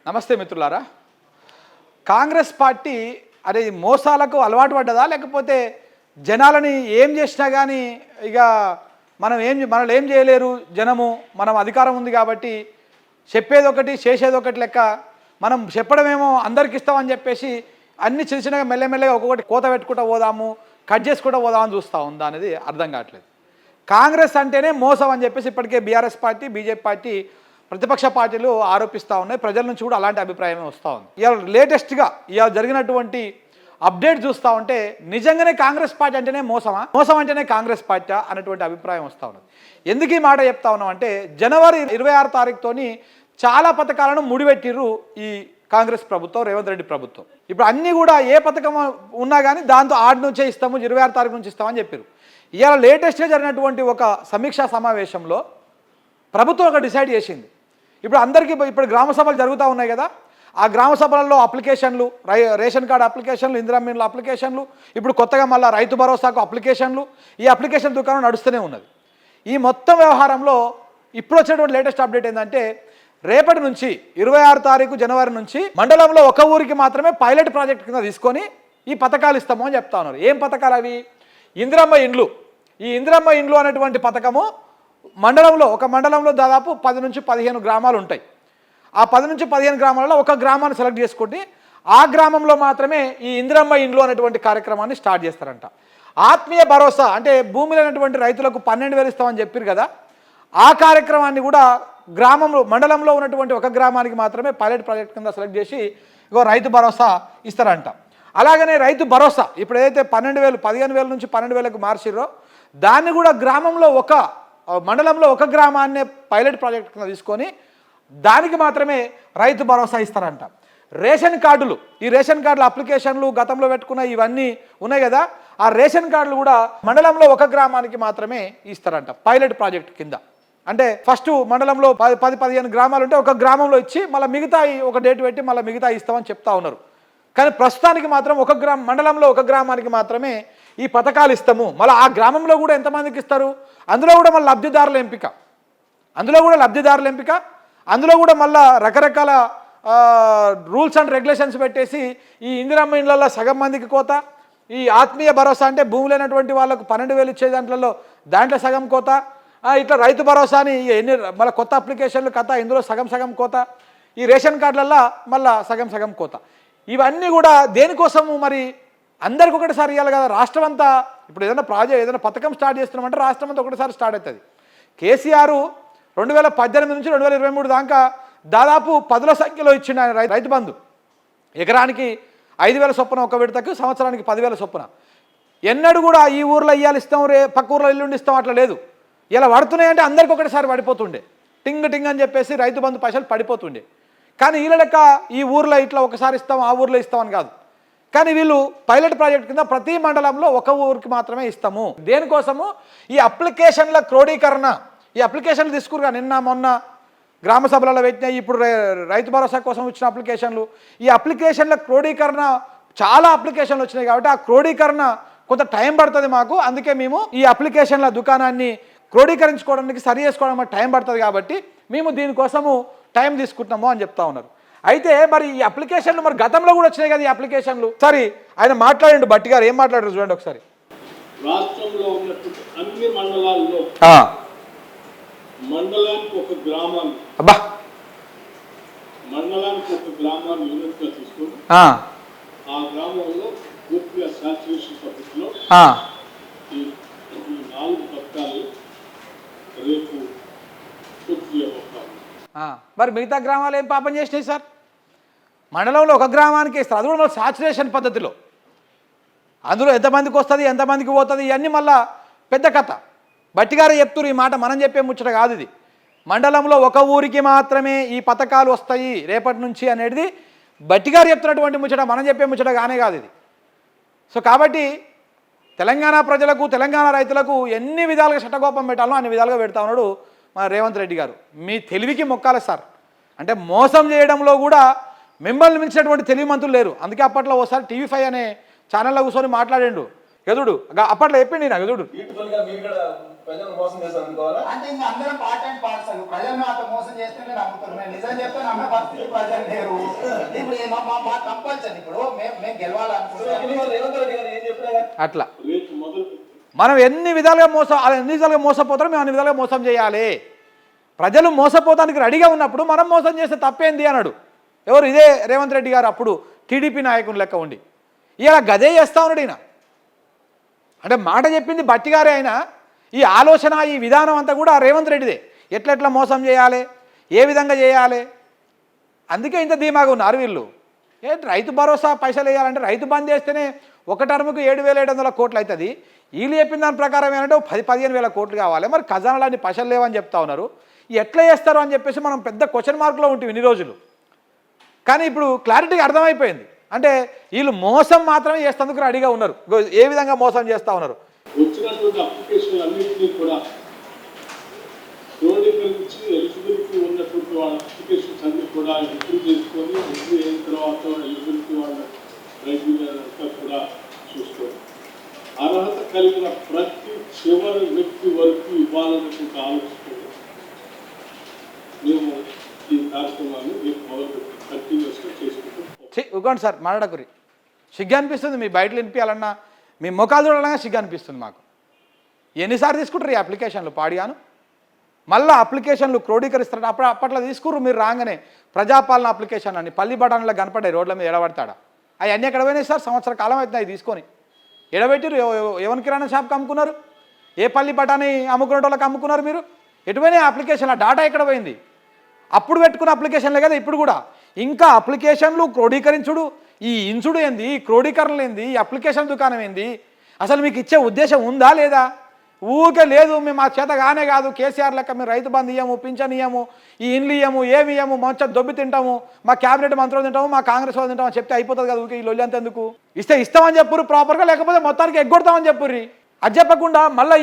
నమస్తే మిత్రులారా. కాంగ్రెస్ పార్టీ అదే మోసాలకు అలవాటు పడ్డదా, లేకపోతే జనాలని ఏం చేసినా కానీ ఇక మనల్ని ఏం చేయలేరు జనము, మనం అధికారం ఉంది కాబట్టి చెప్పేదొకటి చేసేదొకటి లెక్క, మనం చెప్పడమేమో అందరికి ఇస్తామని చెప్పేసి అన్ని చిన్న చిన్నగా మెల్లమెల్లగా ఒక్కొక్కటి కోత పెట్టుకుంటూ పోదాము, కట్ చేసుకుంటూ పోదామని చూస్తూ ఉందా అనేది అర్థం కావట్లేదు. కాంగ్రెస్ అంటేనే మోసం అని చెప్పేసి ఇప్పటికే బీఆర్ఎస్ పార్టీ, బీజేపీ పార్టీ, ప్రతిపక్ష పార్టీలు ఆరోపిస్తూ ఉన్నాయి. ప్రజల నుంచి కూడా అలాంటి అభిప్రాయమే వస్తూ ఉంది. ఇవాళ లేటెస్ట్గా ఇవాళ జరిగినటువంటి అప్డేట్ చూస్తూ ఉంటే నిజంగానే కాంగ్రెస్ పార్టీ అంటేనే మోసం అంటేనే కాంగ్రెస్ పార్టీ అన్నటువంటి అభిప్రాయం వస్తూ ఉన్నది. ఎందుకు ఈ మాట చెప్తా ఉన్నాం అంటే, జనవరి 26 తారీఖుతోని చాలా పథకాలను ముడిపెట్టిర్రు ఈ కాంగ్రెస్ ప్రభుత్వం, రేవంత్ రెడ్డి ప్రభుత్వం. ఇప్పుడు అన్నీ కూడా ఏ పథకం ఉన్నా కానీ దాంతో 6 నుంచే ఇస్తాము, 26 తారీఖు నుంచి ఇస్తామని చెప్పారు. ఇవాళ లేటెస్ట్గా జరిగినటువంటి ఒక సమీక్షా సమావేశంలో ప్రభుత్వం ఒక డిసైడ్ చేసింది. ఇప్పుడు అందరికీ ఇప్పుడు గ్రామ సభలు జరుగుతూ ఉన్నాయి కదా, ఆ గ్రామ సభలలో అప్లికేషన్లు, రేషన్ కార్డు అప్లికేషన్లు, ఇందిరమ్మ ఇండ్ల అప్లికేషన్లు, ఇప్పుడు కొత్తగా మళ్ళీ రైతు భరోసాకు అప్లికేషన్లు, ఈ అప్లికేషన్ దుకాణం నడుస్తూనే ఉన్నది. ఈ మొత్తం వ్యవహారంలో ఇప్పుడు వచ్చినటువంటి లేటెస్ట్ అప్డేట్ ఏంటంటే, రేపటి నుంచి 26 తారీఖు జనవరి నుంచి మండలంలో ఒక ఊరికి మాత్రమే పైలట్ ప్రాజెక్ట్ కింద తీసుకొని ఈ పథకాలు ఇస్తాము అని చెప్తా ఉన్నారు. ఏం పథకాలు అవి? ఇందిరమ్మ ఇండ్లు. ఈ ఇందిరమ్మ ఇండ్లు అనేటువంటి పథకము ఒక మండలంలో దాదాపు 10 నుంచి 15 గ్రామాలు ఉంటాయి. ఆ 10 నుంచి 15 గ్రామాలలో ఒక గ్రామాన్ని సెలెక్ట్ చేసుకుంటే ఆ గ్రామంలో మాత్రమే ఈ ఇందిరమ్మ ఇండ్లు అనేటువంటి కార్యక్రమాన్ని స్టార్ట్ చేస్తారంట. ఆత్మీయ భరోసా అంటే భూమి లేనటువంటి రైతులకు 12,000 ఇస్తామని చెప్పారు కదా, ఆ కార్యక్రమాన్ని కూడా మండలంలో ఉన్నటువంటి ఒక గ్రామానికి మాత్రమే పైలట్ ప్రాజెక్ట్ కింద సెలెక్ట్ చేసి రైతు భరోసా ఇస్తారంట. అలాగనే రైతు భరోసా ఇప్పుడు ఏదైతే 15,000 నుంచి 12,000కు మార్చిర్రో దాన్ని కూడా మండలంలో ఒక గ్రామాన్నే పైలట్ ప్రాజెక్ట్ కింద తీసుకొని దానికి మాత్రమే రైతు భరోసా ఇస్తారంట. రేషన్ కార్డులు, ఈ రేషన్ కార్డుల అప్లికేషన్లు గతంలో పెట్టుకున్న ఇవన్నీ ఉన్నాయి కదా, ఆ రేషన్ కార్డులు కూడా మండలంలో ఒక గ్రామానికి మాత్రమే ఇస్తారంట పైలట్ ప్రాజెక్ట్ కింద. అంటే ఫస్ట్ మండలంలో 10-15 గ్రామాలు ఉంటే ఒక గ్రామంలో ఇచ్చి మళ్ళీ మిగతా ఒక డేట్ పెట్టి మళ్ళీ మిగతా ఇస్తామని చెప్తా ఉన్నారు. కానీ ప్రస్తుతానికి మాత్రం మండలంలో ఒక గ్రామానికి మాత్రమే ఈ పథకాలు ఇస్తాము. మళ్ళీ ఆ గ్రామంలో కూడా ఎంతమందికి ఇస్తారు, అందులో కూడా మళ్ళీ లబ్ధిదారుల ఎంపిక, అందులో కూడా మళ్ళీ రకరకాల రూల్స్ అండ్ రెగ్యులేషన్స్ పెట్టేసి ఈ ఇందిరమ్మ ఇళ్లలో సగం మందికి కోత, ఈ ఆత్మీయ భరోసా అంటే భూమి లేనటువంటి వాళ్ళకు 12,000 ఇచ్చే దాంట్లో సగం కోత, ఇట్లా రైతు భరోసాని మళ్ళీ కొత్త అప్లికేషన్లు కథ, ఇందులో సగం కోత, ఈ రేషన్ కార్డులలో మళ్ళీ సగం కోత. ఇవన్నీ కూడా దేనికోసము? మరి అందరికి ఒకటిసారి ఇవ్వాలి కదా. రాష్ట్రం అంతా ఇప్పుడు ఏదైనా పథకం స్టార్ట్ చేస్తున్నామంటే రాష్ట్రం అంతా ఒకటిసారి స్టార్ట్ అవుతుంది. కేసీఆర్ 2018 నుంచి 2023 దాకా దాదాపు 10ల సంఖ్యలో ఇచ్చిండు ఆయన రైతు బంధు. ఎకరానికి 5,000 చొప్పున ఒక విడతకు, సంవత్సరానికి 10,000 చొప్పున. ఎన్నడూ కూడా ఈ ఊర్లో ఇస్తాం, పక్క ఊర్లో ఇల్లుండి ఇస్తాం అట్లా లేదు. ఇలా పడుతున్నాయంటే అందరికి ఒకటిసారి పడిపోతుండే, టింగ్ అని చెప్పేసి రైతు బంధు పైసలు పడిపోతుండే. కానీ వీళ్ళ లెక్క ఈ ఊర్లో ఇట్లా ఒకసారి ఇస్తాం, ఆ ఊర్లో ఇస్తామని కాదు. కానీ వీళ్ళు పైలట్ ప్రాజెక్ట్ కింద ప్రతి మండలంలో ఒక ఊరికి మాత్రమే ఇస్తాము. దేనికోసము? ఈ అప్లికేషన్ల క్రోడీకరణ. ఈ అప్లికేషన్లు తీసుకురుగా నిన్న మొన్న గ్రామ సభలలో పెట్టినాయి, ఇప్పుడు రైతు భరోసా కోసం ఇచ్చిన అప్లికేషన్లు. ఈ అప్లికేషన్ల క్రోడీకరణ చాలా అప్లికేషన్లు వచ్చినాయి కాబట్టి ఆ క్రోడీకరణ కొంత టైం పడుతుంది మాకు. అందుకే మేము ఈ అప్లికేషన్ల దుకాణాన్ని క్రోడీకరించుకోవడానికి సరి చేసుకోవడానికి టైం పడుతుంది కాబట్టి మేము దీనికోసము టైం తీసుకుంటున్నాము అని చెప్తా ఉన్నారు. అయితే మరి ఈ అప్లికేషన్లు మరి గతంలో కూడా వచ్చినాయి కదా ఈ అప్లికేషన్లు. సరే ఆయన మాట్లాడండి, బట్టి గారు ఏం మాట్లాడారు చూడండి ఒకసారి. రాష్ట్రంలో ఉన్నటువంటి అన్ని మండలాల్లో మండలానికి ఒక గ్రామాన్ని యూనిట్గా తీసుకొని ఆ గ్రామంలో పూర్తిగా శాచురేషన్ పద్ధతిలో ఈ 4 పథకాలు రేపు పూర్తి చేయబోతారు. మరి మిగతా గ్రామాలు ఏం పాపం చేసినాయి సార్? మండలంలో ఒక గ్రామానికి ఇస్తారు, అది కూడా సాచురేషన్ పద్ధతిలో. అందులో ఎంతమందికి వస్తుంది, ఎంతమందికి పోతుంది, ఇవన్నీ మళ్ళా పెద్ద కథ. బట్టిగారు చెప్తున్నారు ఈ మాట, మనం చెప్పే ముచ్చట కాదు ఇది. మండలంలో ఒక ఊరికి మాత్రమే ఈ పథకాలు వస్తాయి రేపటి నుంచి అనేది బట్టిగారు చెప్తున్నటువంటి ముచ్చట, మనం చెప్పే ముచ్చట కానే కాదు ఇది. సో కాబట్టి తెలంగాణ ప్రజలకు, తెలంగాణ రైతులకు ఎన్ని విధాలుగా చట్టకోపం పెట్టాలో అన్ని విధాలుగా పెడతా ఉన్నాడు మన రేవంత్ రెడ్డి గారు. మీ తెలివికి మొక్కాలి సార్. అంటే మోసం చేయడంలో కూడా మిమ్మల్ని మించినటువంటి తెలివి మంతులు లేరు. అందుకే అప్పట్లో ఒకసారి TV5 అనే ఛానల్లో కూర్చొని మాట్లాడిండు యదుడు. అప్పట్లో చెప్పిండి నాకు యదుడు ప్రజలు మోసం చేశారు అనుకోవాలా? అంటే ఇంకా అందరం పార్ట్ అండ్ పార్ట్స్ ప్రజలు మాతో మోసం చేస్తేనే నమ్ముతారు. మేము నిజం చెప్తే నమ్మే పరిస్థితి ప్రజలు లేరు. ఇప్పుడు మా కంపల్సరీ ఇప్పుడు మేము గెలవాలనుకుంటున్నాం. రేవంత్ రెడ్డి గారు ఏం చెప్పినా అట్లా రేపు మొదలు మనం ఎన్ని విధాలుగా మోసపోతారో మేము అన్ని విధాలుగా మోసం చేయాలి. ప్రజలు మోసపోతానికి రెడీగా ఉన్నప్పుడు మనం మోసం చేస్తే తప్పేంది అన్నాడు ఎవరు? ఇదే రేవంత్ రెడ్డి గారు అప్పుడు టీడీపీ నాయకుని లెక్క ఉండి ఇలా గదే చేస్తా ఉన్నాడు ఈయన. అంటే మాట చెప్పింది బట్టి గారే అయినా ఈ ఆలోచన ఈ విధానం అంతా కూడా రేవంత్ రెడ్డిదే. ఎట్లెట్లా మోసం చేయాలి, ఏ విధంగా చేయాలి, అందుకే ఇంత ధీమాగా ఉన్నారు వీళ్ళు. రైతు భరోసా పైసలు వేయాలంటే రైతు బంద్ చేస్తేనే ఒక టర్ముకు 7,700 కోట్లు అవుతుంది. వీళ్ళు చెప్పిన దాని ప్రకారం ఏంటంటే 10-15 వేల కోట్లు కావాలి. మరి ఖజానాలన్నీ పైసలు లేవని చెప్తా ఉన్నారు. ఎట్లా చేస్తారు అని చెప్పేసి మనం పెద్ద క్వశ్చన్ మార్కులో ఉంటుంది ఇన్ని రోజులు. కానీ ఇప్పుడు క్లారిటీగా అర్థమైపోయింది. అంటే వీళ్ళు మోసం మాత్రమే చేస్తేందుకు రెడీగా ఉన్నారు. ఏ విధంగా మోసం చేస్తూ ఉన్నారు. వచ్చినటువంటి అప్లికేషన్లు అన్నింటినీ కూడా క్రోడీకరించి ఎలిజిబిలిటీ ఉన్నటువంటి వాళ్ళ అప్లికేషన్స్ అన్ని కూడా ఎంట్రీ చేసుకొని ఎంట్రీ అయిన తర్వాత ఎలిజిబిలిటీ వాళ్ళ క్రైటీరియా అంతా కూడా చూసుకోవాలి. అర్హత కలిగిన ప్రతి చివరి వ్యక్తి వరకు ఇవ్వాలనుకుంటే ఆలోచిస్తుంది. మేము ఈ కార్యక్రమాన్ని మీకు మొదలుపెట్టి కంటిన్యూస్గా చేసుకుంటాం. ఇవ్వండి సార్, మాట్లాడకురి. సిగ్గు అనిపిస్తుంది మీ బయటలు వినిపించాలన్నా, మీ ముఖాలు చూడాలన్నా సిగ్గు అనిపిస్తుంది మాకు. ఎన్నిసార్లు తీసుకుంటారు ఈ అప్లికేషన్లు పాడిగాను? మళ్ళీ అప్లికేషన్లు క్రోడీకరిస్తారు. అప్పట్లో తీసుకుర్రు మీరు రాగానే ప్రజాపాలన అప్లికేషన్ అని పల్లి బఠాన్లో కనపడ్డాయి రోడ్ల మీద ఎడబడతాడా. అవన్నీ ఎక్కడ పోయినాయి సార్? సంవత్సర కాలం అవుతుంది అవి తీసుకొని. ఎడబెట్టిరు ఎవరి కిరాణా షాప్కి అమ్ముకున్నారు? ఏ పల్లి బఠానీ అమ్ముకునే వాళ్ళకి అమ్ముకున్నారు మీరు? ఎటువైనా అప్లికేషన్ ఆ డాటా ఎక్కడ పోయింది? అప్పుడు పెట్టుకున్న అప్లికేషన్లే కదా ఇప్పుడు కూడా. ఇంకా అప్లికేషన్లు క్రోడీకరించుడు, ఈ ఇంచుడు ఏంది, ఈ క్రోడీకరణలు ఏంది, ఈ అప్లికేషన్ దుకాణం ఏంది? అసలు మీకు ఇచ్చే ఉద్దేశం ఉందా లేదా? ఊరికే లేదు మేము మా చేత కానే కాదు, కేసీఆర్ లెక్క మేము రైతు బంధు ఇయ్యము, పింఛన్ ఇయ్యము, ఈ ఇండ్లు ఇయ్యము, ఏమి ఇయ్యము, మంచిగా దొబ్బి తింటాము, మా క్యాబినెట్ మంత్రులు తింటాము, మా కాంగ్రెస్ వాళ్ళు తింటామని చెప్తే అయిపోతుంది కదా. ఊరికే ఈ లొల్లి అంత ఎందుకు? ఇస్తామని చెప్పుర్రు ప్రాపర్గా, లేకపోతే మొత్తానికి ఎగ్గొడతామని చెప్పుర్రి. అది చెప్పకుండా మళ్ళీ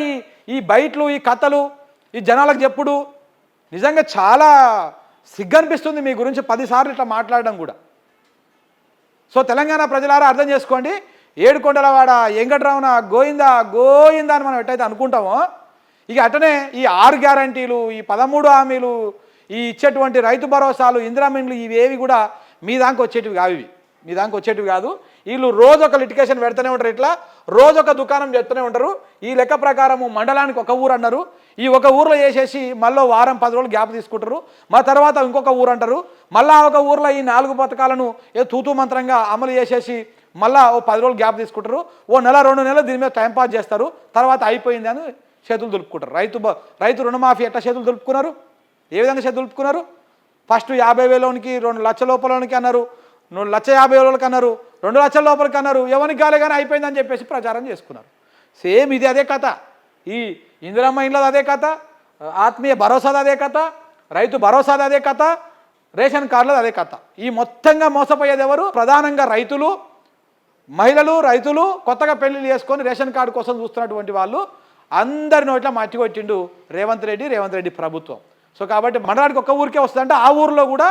ఈ బయట్లు, ఈ కథలు, ఈ జనాలకు చెప్పుడు నిజంగా చాలా సిగ్గనిపిస్తుంది. మీ గురించి 10 సార్లు ఇట్లా మాట్లాడడం కూడా. సో తెలంగాణ ప్రజలారా అర్థం చేసుకోండి. ఏడుకొండలవాడ, వెంకటరమణ, గోయిందా గోయిందా అని మనం ఎట్టయితే అనుకుంటామో, ఇక అటనే ఈ 6 గ్యారంటీలు, ఈ 13 హామీలు, ఈ ఇచ్చేటువంటి రైతు భరోసాలు, ఇందిరామిండ్లు ఇవేవి కూడా మీ దానికి వచ్చేటివి కావు. ఇవి మీ దానికి వచ్చేటివి కాదు. వీళ్ళు రోజు ఒక లిటికేషన్ పెడుతూనే ఉంటారు. ఇట్లా రోజు ఒక దుకాణం చెప్తూనే ఉంటారు. ఈ లెక్క ప్రకారము మండలానికి ఒక ఊరు అన్నారు. ఈ ఒక ఊర్లో చేసేసి మళ్ళీ వారం 10 రోజులు గ్యాప్ తీసుకుంటారు. మా తర్వాత ఇంకొక ఊరు అంటారు. మళ్ళీ ఒక ఊర్లో ఈ 4 పథకాలను తూతూ మంత్రంగా అమలు చేసేసి మళ్ళీ ఓ 10 రోజులు గ్యాప్ తీసుకుంటారు. ఓ నెల 2 నెలలు దీని మీద టైంపాస్ చేస్తారు. తర్వాత అయిపోయింది అని చేతులు దులుపుకుంటారు. రైతు రుణమాఫీ ఎట్లా చేతులు దులుపుకున్నారు? ఏ విధంగా చేతులు దులుపుకున్నారు? ఫస్ట్ 50,000లోనికి 2 లక్షల లోపలకి అన్నారు, 1,50,000 అన్నారు, 2 లక్షల లోపలికి అన్నారు. ఎవరికి కాలే కానీ అయిపోయిందని చెప్పేసి ప్రచారం చేసుకున్నారు. సేమ్ ఇది అదే కథ. ఈ ఇందిరమ్మ ఇండ్లది అదే కథ, ఆత్మీయ భరోసాది అదే కథ, రైతు భరోసాది అదే కథ, రేషన్ కార్డులది అదే కథ. ఈ మొత్తంగా మోసపోయేది ఎవరు? ప్రధానంగా రైతులు, మహిళలు, రైతులు, కొత్తగా పెళ్లిళ్ళు చేసుకొని రేషన్ కార్డు కోసం చూస్తున్నటువంటి వాళ్ళు. అందరి నోట్ల మట్టి కొట్టిండు రేవంత్ రెడ్డి ప్రభుత్వం. సో కాబట్టి మండలానికి ఒక్క ఊరికే వస్తుందంటే ఆ ఊరిలో కూడా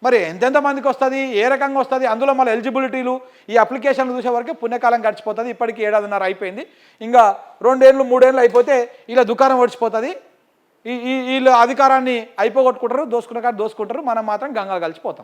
మరి ఎంతెంత మందికి వస్తుంది, ఏ రకంగా వస్తుంది, అందులో మళ్ళీ ఎలిజిబిలిటీలు, ఈ అప్లికేషన్లు చూసే వరకు పుణ్యకాలం గడిచిపోతుంది. ఇప్పటికీ 7.5 అయిపోయింది. ఇంకా 2 ఏళ్ళు 3 ఏళ్ళు అయిపోతే ఇలా దుకాణం ఓడిచిపోతుంది. వీళ్ళు అధికారాన్ని అయిపోగొట్టుకుంటారు, దోసుకున్న కాడ దోసుకుంటారు. మనం మాత్రం గంగా కలిసిపోతాం.